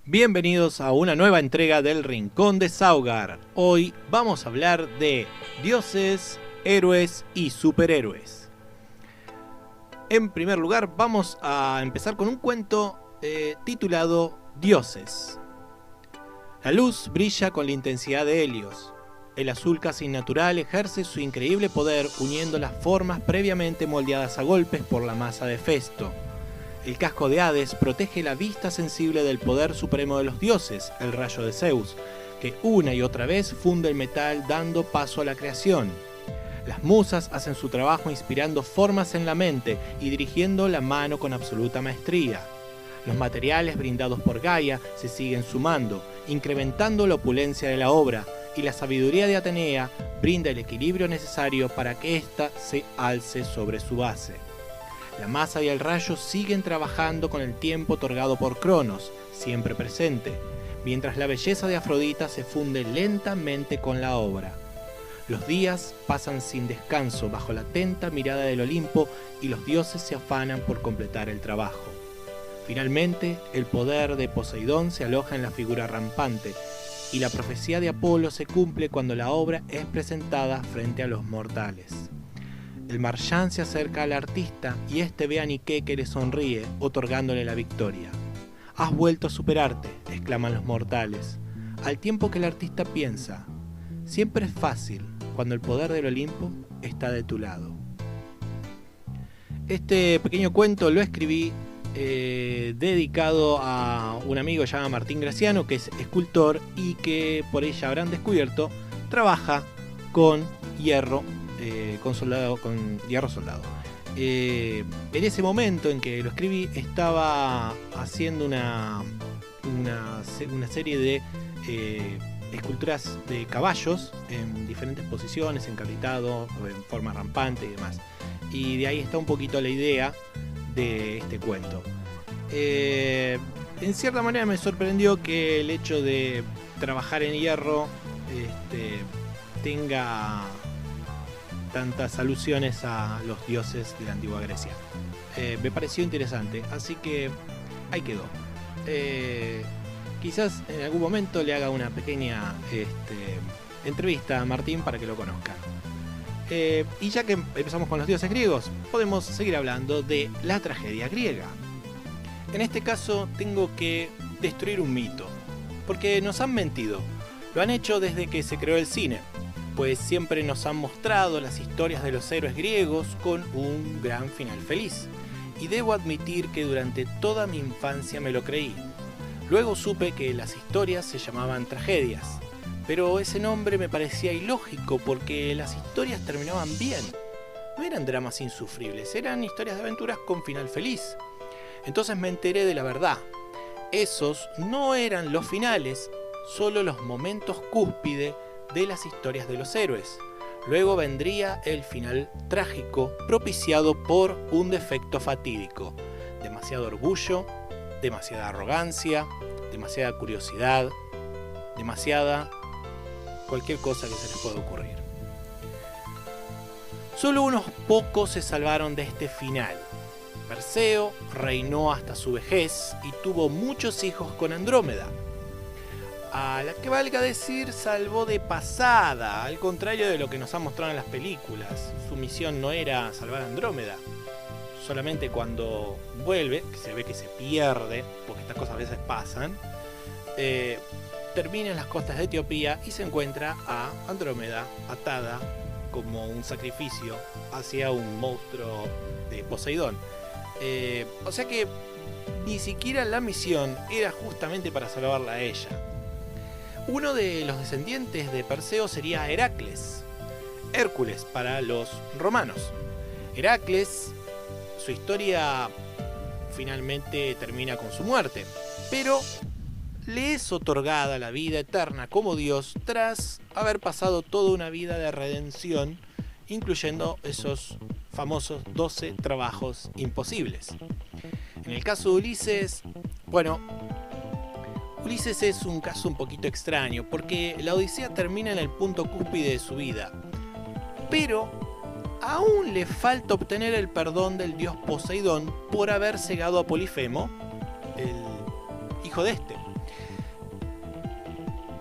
Bienvenidos a una nueva entrega del Rincón de Saugar. Hoy vamos a hablar de dioses, héroes y superhéroes. En primer lugar vamos a empezar con un cuento titulado Dioses. La luz brilla con la intensidad de Helios. El azul casi natural ejerce su increíble poder uniendo las formas previamente moldeadas a golpes por la masa de Festo. El casco de Hades protege la vista sensible del poder supremo de los dioses, el rayo de Zeus, que una y otra vez funde el metal dando paso a la creación. Las musas hacen su trabajo inspirando formas en la mente y dirigiendo la mano con absoluta maestría. Los materiales brindados por Gaia se siguen sumando, incrementando la opulencia de la obra, y la sabiduría de Atenea brinda el equilibrio necesario para que ésta se alce sobre su base. La masa y el rayo siguen trabajando con el tiempo otorgado por Cronos, siempre presente, mientras la belleza de Afrodita se funde lentamente con la obra. Los días pasan sin descanso bajo la atenta mirada del Olimpo y los dioses se afanan por completar el trabajo. Finalmente, el poder de Poseidón se aloja en la figura rampante, y la profecía de Apolo se cumple cuando la obra es presentada frente a los mortales. El marchand se acerca al artista y este ve a Nike que le sonríe, otorgándole la victoria. «Has vuelto a superarte», exclaman los mortales, al tiempo que el artista piensa: «Siempre es fácil cuando el poder del Olimpo está de tu lado». Este pequeño cuento lo escribí dedicado a un amigo llamado Martín Graciano, que es escultor y que, por ella habrán descubierto, trabaja con hierro. Con hierro soldado. En ese momento en que lo escribí estaba haciendo una serie de esculturas de caballos en diferentes posiciones, encabritado, en forma rampante y demás. Y de ahí está un poquito la idea de este cuento. En cierta manera me sorprendió que el hecho de trabajar en hierro tenga tantas alusiones a los dioses de la antigua Grecia. Me pareció interesante, así que ahí quedó. Quizás en algún momento le haga una pequeña entrevista a Martín para que lo conozcan. Y ya que empezamos con los dioses griegos, podemos seguir hablando de la tragedia griega. En este caso tengo que destruir un mito, porque nos han mentido. Lo han hecho desde que se creó el cine, pues siempre nos han mostrado las historias de los héroes griegos con un gran final feliz. Y debo admitir que durante toda mi infancia me lo creí. Luego supe que las historias se llamaban tragedias, pero ese nombre me parecía ilógico porque las historias terminaban bien. No eran dramas insufribles, eran historias de aventuras con final feliz. Entonces me enteré de la verdad. Esos no eran los finales, solo los momentos cúspide de las historias de los héroes. Luego vendría el final trágico propiciado por un defecto fatídico: demasiado orgullo, demasiada arrogancia, demasiada curiosidad, demasiada cualquier cosa que se les pueda ocurrir. Solo unos pocos se salvaron de este final. Perseo reinó hasta su vejez y tuvo muchos hijos con Andrómeda, a la que, valga decir, salvó de pasada, al contrario de lo que nos han mostrado en las películas. Su misión no era salvar a Andrómeda. Solamente cuando vuelve, que se ve que se pierde, porque estas cosas a veces pasan, termina en las costas de Etiopía y se encuentra a Andrómeda atada como un sacrificio hacia un monstruo de Poseidón. O sea que ni siquiera la misión era justamente para salvarla a ella. Uno de los descendientes de Perseo sería Heracles, Hércules para los romanos. Heracles, su historia finalmente termina con su muerte, pero le es otorgada la vida eterna como dios tras haber pasado toda una vida de redención, incluyendo esos famosos 12 trabajos imposibles. En el caso de Ulises, Ulises es un caso un poquito extraño, porque la Odisea termina en el punto cúspide de su vida, pero aún le falta obtener el perdón del dios Poseidón por haber cegado a Polifemo, el hijo de este.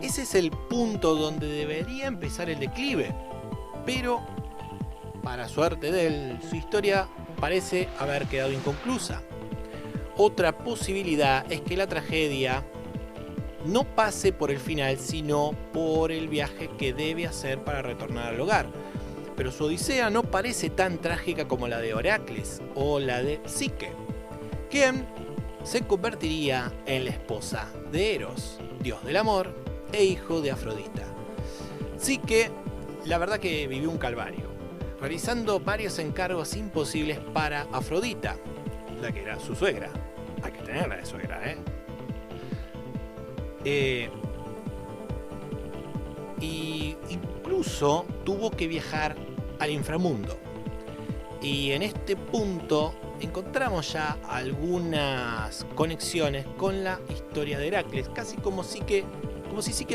Ese es el punto donde debería empezar el declive, pero para suerte de él, su historia parece haber quedado inconclusa. Otra posibilidad es que la tragedia no pase por el final, sino por el viaje que debe hacer para retornar al hogar. Pero su odisea no parece tan trágica como la de Heracles o la de Psique, quien se convertiría en la esposa de Eros, dios del amor e hijo de Afrodita. Psique, la verdad que vivió un calvario, realizando varios encargos imposibles para Afrodita, la que era su suegra. Hay que tenerla de suegra, y incluso tuvo que viajar al inframundo. Y en este punto encontramos ya algunas conexiones con la historia de Heracles, casi como si Psique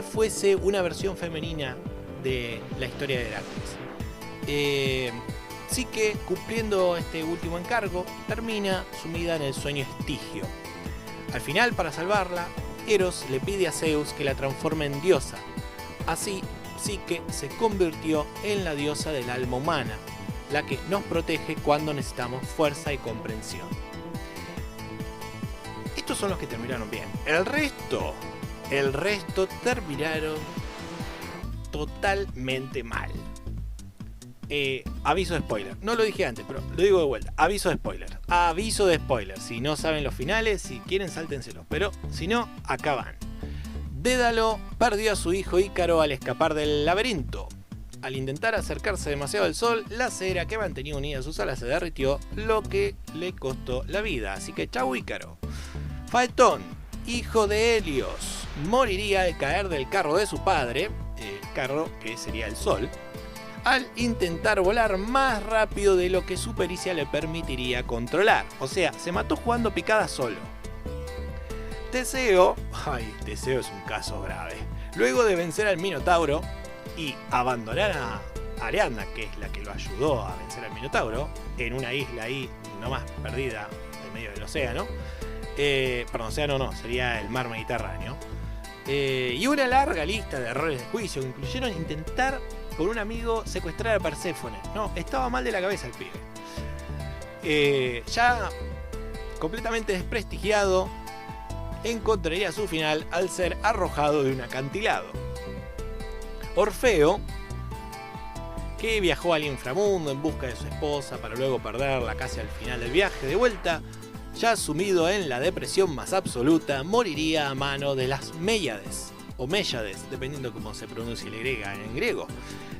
fuese una versión femenina de la historia de Heracles. Psique, cumpliendo este último encargo, termina sumida en el sueño Estigio. Al final, para salvarla, Eros le pide a Zeus que la transforme en diosa. Así, Psique se convirtió en la diosa del alma humana, la que nos protege cuando necesitamos fuerza y comprensión. Estos son los que terminaron bien. El resto terminaron totalmente mal. Aviso de spoiler. No lo dije antes, pero lo digo de vuelta. Aviso de spoiler. Aviso de spoiler. Si no saben los finales, si quieren, sáltenselos. Pero si no, acá van. Dédalo perdió a su hijo Ícaro al escapar del laberinto. Al intentar acercarse demasiado al sol, la cera que mantenía unidas sus alas se derritió, lo que le costó la vida. Así que chau Ícaro. Faetón, hijo de Helios, moriría al caer del carro de su padre, el carro que sería el sol, al intentar volar más rápido de lo que su pericia le permitiría controlar. O sea, se mató jugando picada solo. Teseo es un caso grave. Luego de vencer al Minotauro y abandonar a Ariadna, que es la que lo ayudó a vencer al Minotauro, en una isla ahí nomás perdida en medio del océano. Océano no, sería el mar Mediterráneo. Y una larga lista de errores de juicio que incluyeron intentar con un amigo secuestrar a Perséfone. No, estaba mal de la cabeza el pibe. Ya completamente desprestigiado, encontraría su final al ser arrojado de un acantilado. Orfeo, que viajó al inframundo en busca de su esposa para luego perderla casi al final del viaje de vuelta, ya sumido en la depresión más absoluta, moriría a mano de las Méyades, o Méyades, dependiendo cómo se pronuncia la Y en griego,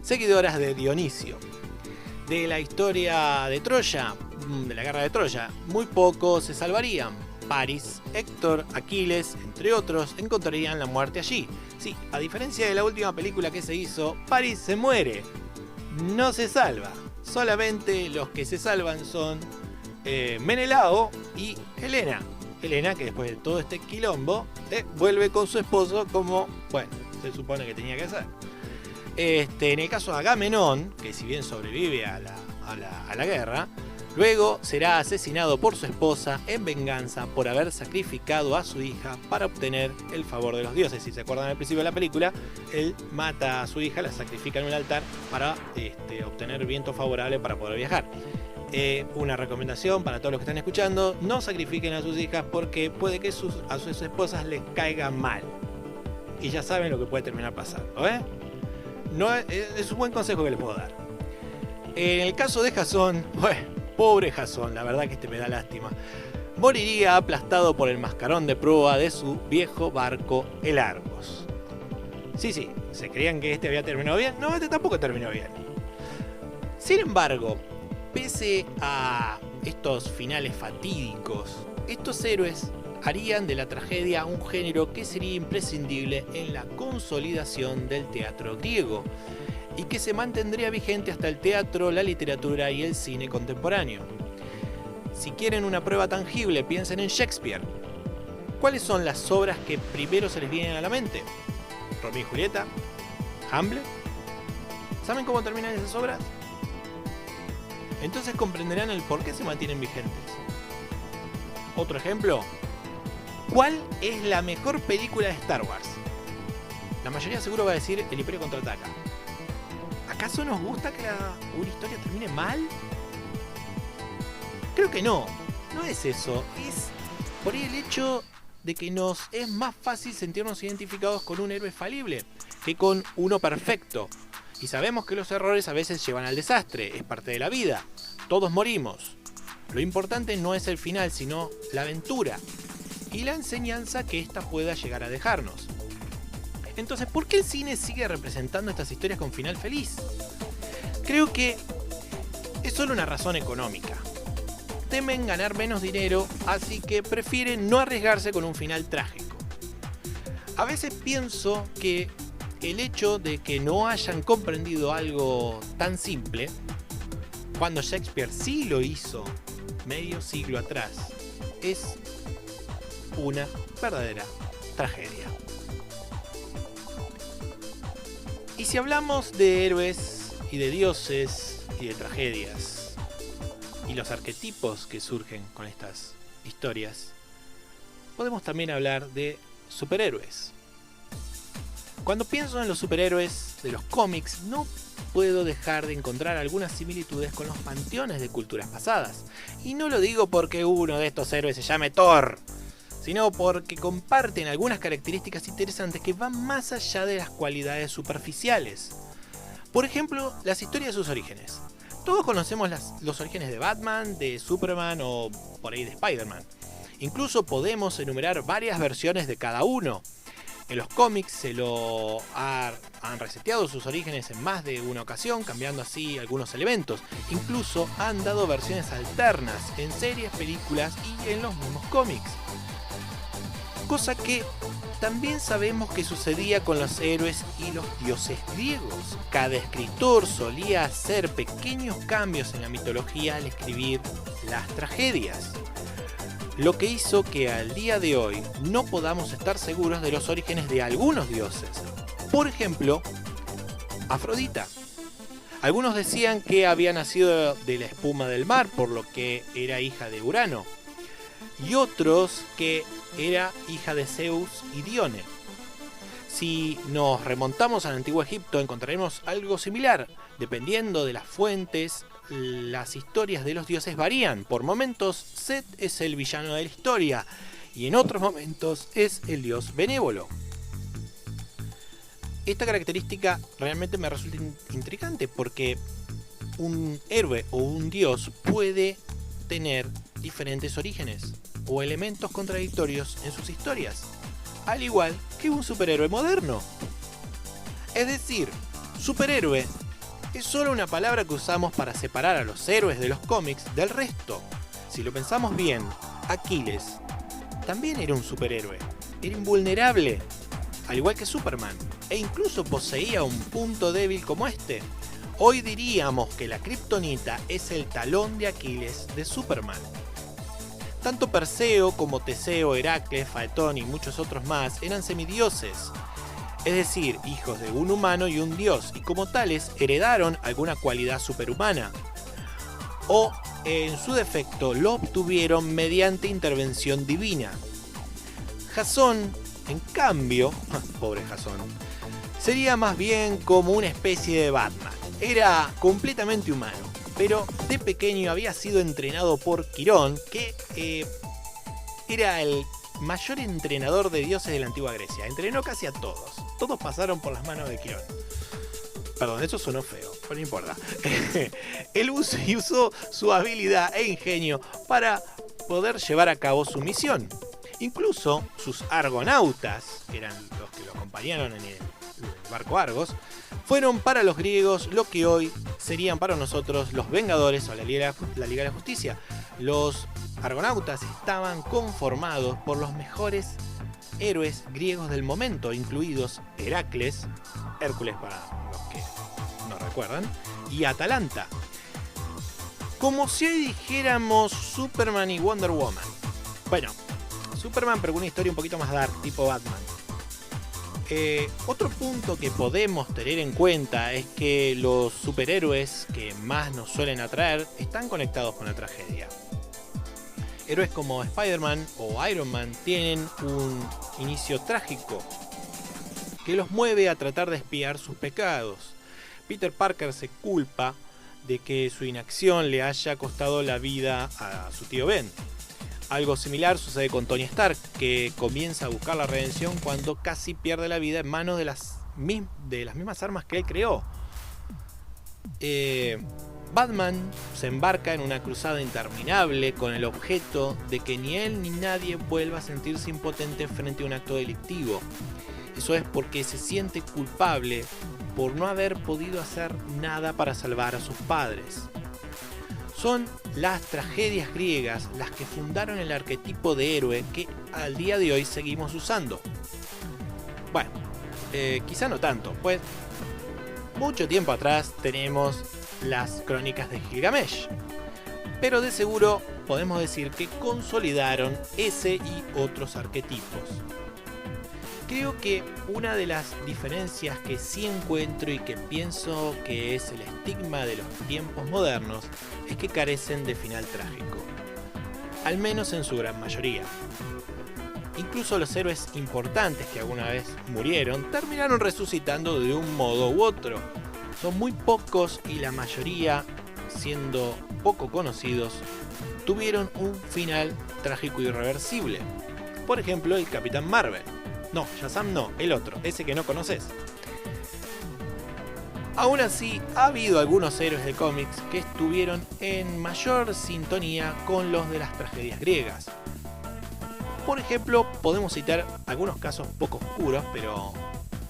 seguidoras de Dionisio. De la historia de Troya, de la guerra de Troya, muy pocos se salvarían. Paris, Héctor, Aquiles, entre otros, encontrarían la muerte allí. Sí, a diferencia de la última película que se hizo, Paris se muere, no se salva. Solamente los que se salvan son Menelao y Helena. Helena, que después de todo este quilombo, vuelve con su esposo como, bueno, se supone que tenía que hacer. En el caso de Agamenón, que si bien sobrevive a la guerra, luego será asesinado por su esposa en venganza por haber sacrificado a su hija para obtener el favor de los dioses. Si se acuerdan al principio de la película, él mata a su hija, la sacrifica en un altar para obtener viento favorable para poder viajar. Una recomendación para todos los que están escuchando: no sacrifiquen a sus hijas porque puede que a sus esposas les caiga mal. Y ya saben lo que puede terminar pasando, No, es un buen consejo que les puedo dar. En el caso de Jasón, pobre Jasón, la verdad que me da lástima. Moriría aplastado por el mascarón de proa de su viejo barco, el Argos. Sí, se creían que este había terminado bien. No, este tampoco terminó bien. Sin embargo, pese a estos finales fatídicos, estos héroes harían de la tragedia un género que sería imprescindible en la consolidación del teatro griego, y que se mantendría vigente hasta el teatro, la literatura y el cine contemporáneo. Si quieren una prueba tangible, piensen en Shakespeare. ¿Cuáles son las obras que primero se les vienen a la mente? ¿Romeo y Julieta? ¿Hamlet? ¿Saben cómo terminan esas obras? Entonces comprenderán el por qué se mantienen vigentes. Otro ejemplo: ¿cuál es la mejor película de Star Wars? La mayoría seguro va a decir El Imperio Contraataca. ¿Acaso nos gusta que una historia termine mal? Creo que no. No es eso. Es por ahí el hecho de que nos es más fácil sentirnos identificados con un héroe falible que con uno perfecto. Y sabemos que los errores a veces llevan al desastre. Es parte de la vida. Todos morimos. Lo importante no es el final, sino la aventura y la enseñanza que ésta pueda llegar a dejarnos. Entonces, ¿por qué el cine sigue representando estas historias con final feliz? Creo que es solo una razón económica. Temen ganar menos dinero, así que prefieren no arriesgarse con un final trágico. A veces pienso que el hecho de que no hayan comprendido algo tan simple, cuando Shakespeare sí lo hizo medio siglo atrás, es una verdadera tragedia. Y si hablamos de héroes y de dioses y de tragedias y los arquetipos que surgen con estas historias, podemos también hablar de superhéroes. Cuando pienso en los superhéroes de los cómics, no puedo dejar de encontrar algunas similitudes con los panteones de culturas pasadas. Y no lo digo porque uno de estos héroes se llame Thor, sino porque comparten algunas características interesantes que van más allá de las cualidades superficiales. Por ejemplo, las historias de sus orígenes. Todos conocemos los orígenes de Batman, de Superman o por ahí de Spider-Man. Incluso podemos enumerar varias versiones de cada uno. En los cómics se lo han reseteado sus orígenes en más de una ocasión, cambiando así algunos elementos. Incluso han dado versiones alternas en series, películas y en los mismos cómics. Cosa que también sabemos que sucedía con los héroes y los dioses griegos. Cada escritor solía hacer pequeños cambios en la mitología al escribir las tragedias, lo que hizo que al día de hoy no podamos estar seguros de los orígenes de algunos dioses. Por ejemplo, Afrodita. Algunos decían que había nacido de la espuma del mar, por lo que era hija de Urano, y otros que era hija de Zeus y Dione. Si nos remontamos al antiguo Egipto, encontraremos algo similar. Dependiendo de las fuentes, las historias de los dioses varían. Por momentos, Set es el villano de la historia, y en otros momentos es el dios benévolo. Esta característica realmente me resulta intrigante, porque un héroe o un dios puede tener diferentes orígenes o elementos contradictorios en sus historias, al igual que un superhéroe moderno. Es decir, superhéroe es solo una palabra que usamos para separar a los héroes de los cómics del resto. Si lo pensamos bien, Aquiles también era un superhéroe, era invulnerable, al igual que Superman, e incluso poseía un punto débil como este. Hoy diríamos que la kriptonita es el talón de Aquiles de Superman. Tanto Perseo como Teseo, Heracles, Faetón y muchos otros más eran semidioses, es decir, hijos de un humano y un dios, y como tales heredaron alguna cualidad superhumana, o en su defecto lo obtuvieron mediante intervención divina. Jasón, en cambio, pobre Jasón, sería más bien como una especie de Batman. Era completamente humano, pero de pequeño había sido entrenado por Quirón, que era el mayor entrenador de dioses de la antigua Grecia. Entrenó casi a todos. Todos pasaron por las manos de Quirón. Perdón, eso sonó feo, pero no importa. Él usó su habilidad e ingenio para poder llevar a cabo su misión. Incluso sus argonautas, que eran los que lo acompañaron en el barco Argos, fueron para los griegos lo que hoy serían para nosotros los Vengadores o la Liga de la Justicia. Los argonautas estaban conformados por los mejores héroes griegos del momento, incluidos Heracles, Hércules para los que no recuerdan, y Atalanta. Como si hoy dijéramos Superman y Wonder Woman. Bueno, Superman, pero con una historia un poquito más dark, tipo Batman. Otro punto que podemos tener en cuenta es que los superhéroes que más nos suelen atraer están conectados con la tragedia. Héroes como Spider-Man o Iron Man tienen un inicio trágico. que los mueve a tratar de expiar sus pecados. Peter Parker se culpa de que su inacción le haya costado la vida a su tío Ben. Algo similar sucede con Tony Stark, que comienza a buscar la redención cuando casi pierde la vida en manos de las mismas armas que él creó. Batman se embarca en una cruzada interminable con el objeto de que ni él ni nadie vuelva a sentirse impotente frente a un acto delictivo. Eso es porque se siente culpable por no haber podido hacer nada para salvar a sus padres. Son las tragedias griegas las que fundaron el arquetipo de héroe que al día de hoy seguimos usando. Bueno, quizá no tanto, pues mucho tiempo atrás tenemos las crónicas de Gilgamesh, pero de seguro podemos decir que consolidaron ese y otros arquetipos. Creo que una de las diferencias que sí encuentro y que pienso que es el estigma de los tiempos modernos es que carecen de final trágico, al menos en su gran mayoría. Incluso los héroes importantes que alguna vez murieron terminaron resucitando de un modo u otro. Son muy pocos y la mayoría, siendo poco conocidos, tuvieron un final trágico irreversible. Por ejemplo, el Capitán Marvel. No, Shazam no, el otro, ese que no conoces. Aún así, ha habido algunos héroes de cómics que estuvieron en mayor sintonía con los de las tragedias griegas. Por ejemplo, podemos citar algunos casos poco oscuros, pero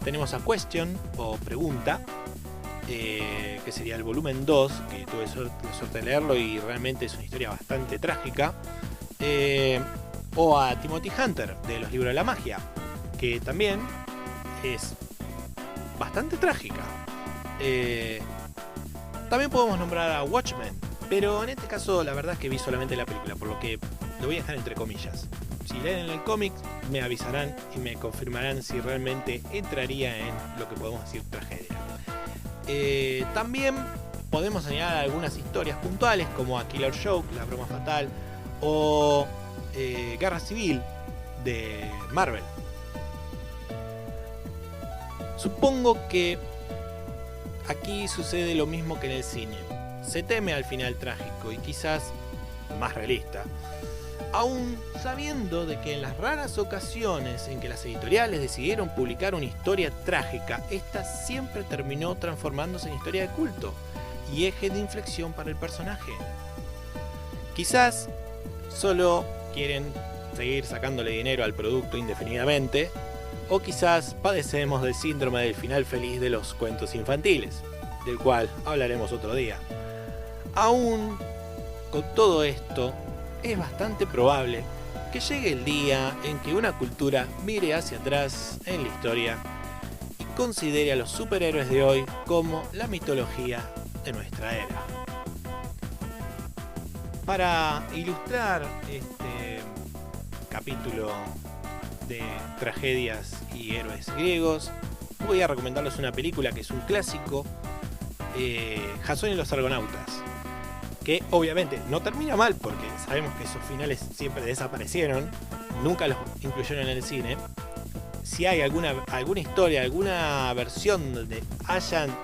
tenemos a Question, o Pregunta, que sería el volumen 2, que tuve suerte de leerlo y realmente es una historia bastante trágica. O a Timothy Hunter, de los libros de la magia, que también es bastante trágica. También podemos nombrar a Watchmen, pero en este caso la verdad es que vi solamente la película, por lo que lo voy a dejar entre comillas. Si leen el cómic me avisarán y me confirmarán si realmente entraría en lo que podemos decir tragedia. También podemos señalar algunas historias puntuales como a Killer Joke, La Broma Fatal, o Guerra Civil de Marvel. Supongo que aquí sucede lo mismo que en el cine. Se teme al final trágico y quizás más realista, aún sabiendo de que en las raras ocasiones en que las editoriales decidieron publicar una historia trágica, esta siempre terminó transformándose en historia de culto y eje de inflexión para el personaje. Quizás solo quieren seguir sacándole dinero al producto indefinidamente, o quizás padecemos del síndrome del final feliz de los cuentos infantiles, del cual hablaremos otro día. Aún con todo esto, es bastante probable que llegue el día en que una cultura mire hacia atrás en la historia y considere a los superhéroes de hoy como la mitología de nuestra era. Para ilustrar este capítulo de tragedias y héroes griegos, voy a recomendarles una película que es un clásico, Jasón y los Argonautas, que obviamente no termina mal porque sabemos que esos finales siempre desaparecieron, nunca los incluyeron en el cine. Si hay alguna historia, alguna versión donde hayan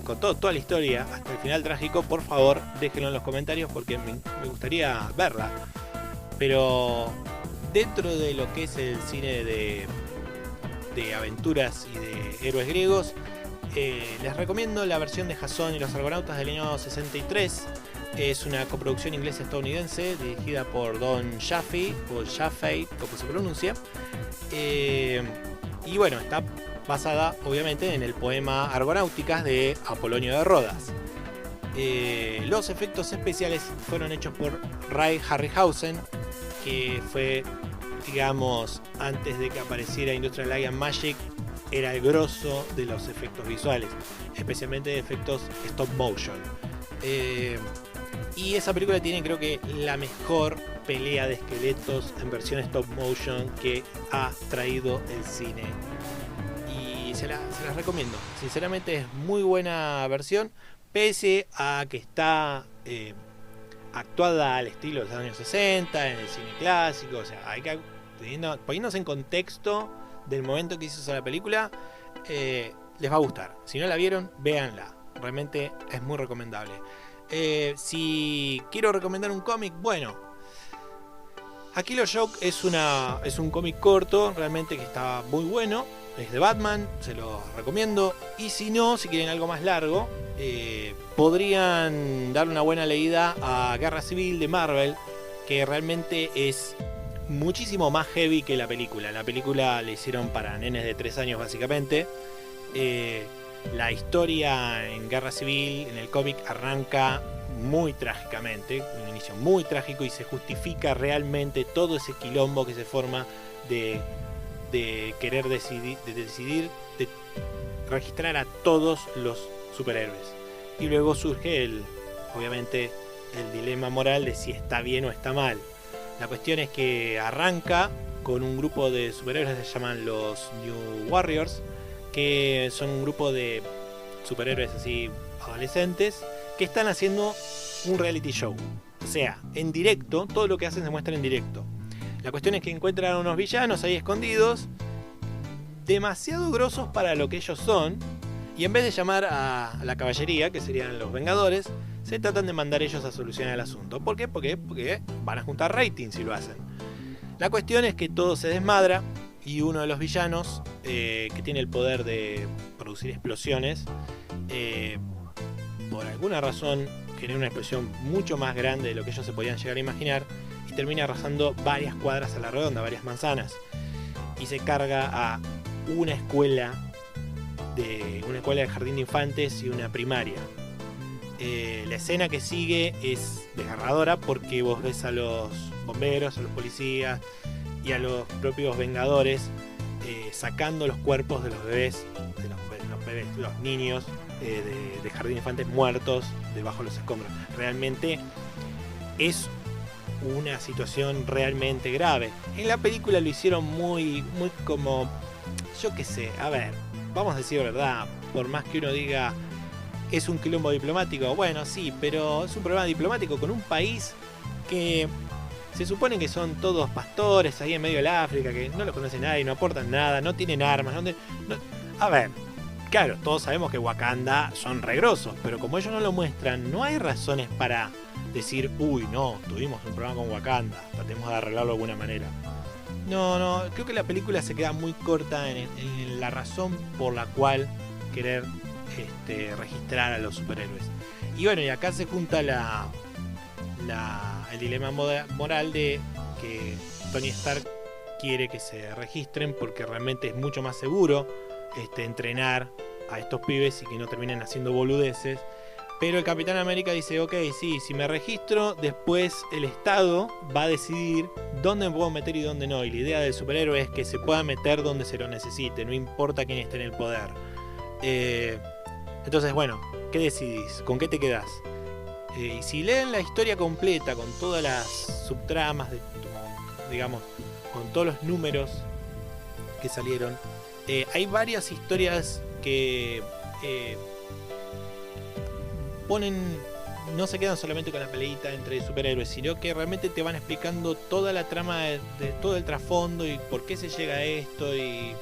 contado toda la historia hasta el final trágico, por favor déjenlo en los comentarios porque me gustaría verla. Pero dentro de lo que es el cine de aventuras y de héroes griegos, les recomiendo la versión de Jasón y los Argonautas del año 63. Es una coproducción inglesa-estadounidense dirigida por Don Jaffe, o Jaffe, como se pronuncia. Y bueno, está basada obviamente en el poema Argonáuticas de Apolonio de Rodas. Los efectos especiales fueron hechos por Ray Harryhausen, que fue, digamos, antes de que apareciera Industrial Light and Magic, era el grosso de los efectos visuales, especialmente de efectos stop motion. Y esa película tiene, creo que, la mejor pelea de esqueletos en versión stop motion que ha traído el cine. Y se las recomiendo. Sinceramente es muy buena versión, pese a que está actuada al estilo de los años 60, en el cine clásico. O sea, hay que, poniéndose en contexto, del momento que hizo la película, les va a gustar. Si no la vieron, véanla. Realmente es muy recomendable. Si quiero recomendar un cómic, bueno, Killer Joke es un cómic corto, realmente que está muy bueno. Es de Batman, se lo recomiendo. Y si no, si quieren algo más largo, podrían dar una buena leída a Guerra Civil de Marvel, que realmente es muchísimo más heavy que la película. La película la hicieron para nenes de 3 años básicamente. La historia en Guerra Civil, en el cómic, arranca muy trágicamente, un inicio muy trágico, y se justifica realmente todo ese quilombo que se forma de querer decidir de registrar a todos los superhéroes. Y luego surge obviamente el dilema moral de si está bien o está mal. La cuestión es que arranca con un grupo de superhéroes que se llaman los New Warriors, que son un grupo de superhéroes así adolescentes que están haciendo un reality show. O sea, en directo, todo lo que hacen se muestra en directo. La cuestión es que encuentran a unos villanos ahí escondidos, demasiado grosos para lo que ellos son, y en vez de llamar a la caballería, que serían los Vengadores, se tratan de mandar ellos a solucionar el asunto. ¿Por qué? Porque van a juntar rating si lo hacen. La cuestión es que todo se desmadra y uno de los villanos, que tiene el poder de producir explosiones, por alguna razón genera una explosión mucho más grande de lo que ellos se podían llegar a imaginar y termina arrasando varias cuadras a la redonda, varias manzanas, y se carga a una escuela de jardín de infantes y una primaria. La escena que sigue es desgarradora porque vos ves a los bomberos, a los policías y a los propios Vengadores sacando los cuerpos de los bebés, los niños de jardín de infantes muertos debajo de los escombros. Realmente es una situación realmente grave. En la película lo hicieron muy como, yo qué sé, a ver, vamos a decir verdad, por más que uno diga es un quilombo diplomático, bueno, sí, pero es un problema diplomático con un país que se supone que son todos pastores ahí en medio del África, que no los conoce nadie, no aportan nada, no tienen armas, a ver, claro, todos sabemos que Wakanda son regrosos, pero como ellos no lo muestran, no hay razones para decir, uy, no, tuvimos un problema con Wakanda, tratemos de arreglarlo de alguna manera. No, creo que la película se queda muy corta en la razón por la cual querer registrar a los superhéroes. Y bueno, y acá se junta el dilema moral de que Tony Stark quiere que se registren porque realmente es mucho más seguro entrenar a estos pibes y que no terminen haciendo boludeces. Pero el Capitán América dice, ok, sí, si me registro, después el Estado va a decidir dónde me puedo meter y dónde no. Y la idea del superhéroe es que se pueda meter donde se lo necesite, no importa quién esté en el poder. Entonces, bueno, ¿qué decidís? ¿Con qué te quedás? Y si leen la historia completa, con todas las subtramas, digamos, con todos los números que salieron, hay varias historias que no se quedan solamente con la peleita entre superhéroes, sino que realmente te van explicando toda la trama de todo el trasfondo y por qué se llega a esto. Y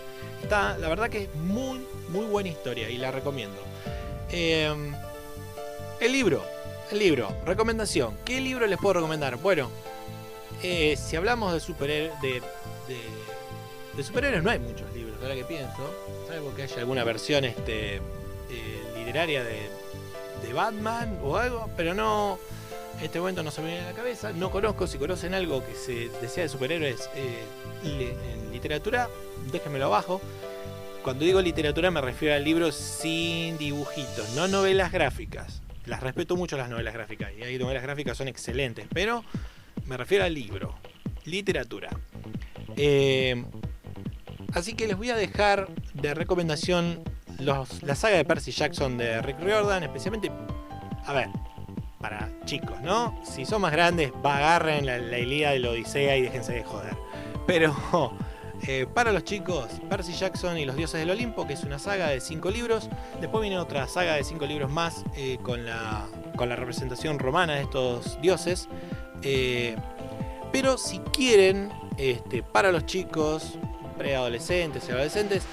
la verdad que es muy buena historia y la recomiendo. El libro, recomendación. ¿Qué libro les puedo recomendar? Bueno, si hablamos de superhéroes, de superhéroes no hay muchos libros, ahora que pienso, salvo que haya alguna versión literaria de Batman o algo, pero no, en este momento no se me viene a la cabeza. No conozco. Si conocen algo que se desea de superhéroes en literatura, déjenmelo abajo. Cuando digo literatura me refiero a libros sin dibujitos, no novelas gráficas. Las respeto mucho las novelas gráficas, y hay novelas gráficas son excelentes, pero me refiero al libro, literatura. Así que les voy a dejar de recomendación la saga de Percy Jackson de Rick Riordan, especialmente, a ver, para chicos, ¿no? Si son más grandes, agarren la Ilíada de la Odisea y déjense de joder. Pero para los chicos, Percy Jackson y los dioses del Olimpo, que es una saga de 5 libros. Después viene otra saga de 5 libros más con la representación romana de estos dioses. Pero si quieren, para los chicos, preadolescentes y adolescentes.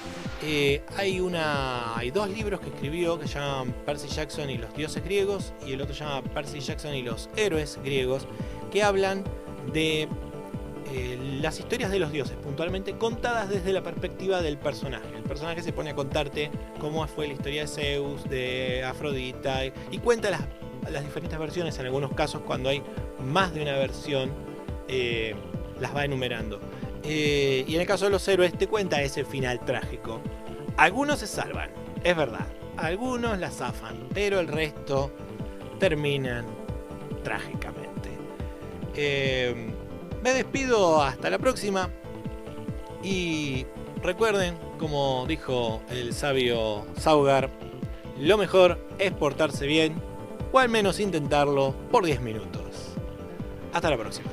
Hay dos libros que escribió que se llaman Percy Jackson y los dioses griegos, y el otro se llama Percy Jackson y los héroes griegos, que hablan de las historias de los dioses, puntualmente contadas desde la perspectiva del personaje. El personaje se pone a contarte cómo fue la historia de Zeus, de Afrodita, y cuenta las diferentes versiones. En algunos casos, cuando hay más de una versión, las va enumerando. Y en el caso de los héroes te cuenta ese final trágico. Algunos se salvan, es verdad, algunos la zafan, pero el resto terminan trágicamente. Me despido hasta la próxima, y recuerden, como dijo el sabio Saugar, lo mejor es portarse bien, o al menos intentarlo por 10 minutos. Hasta la próxima.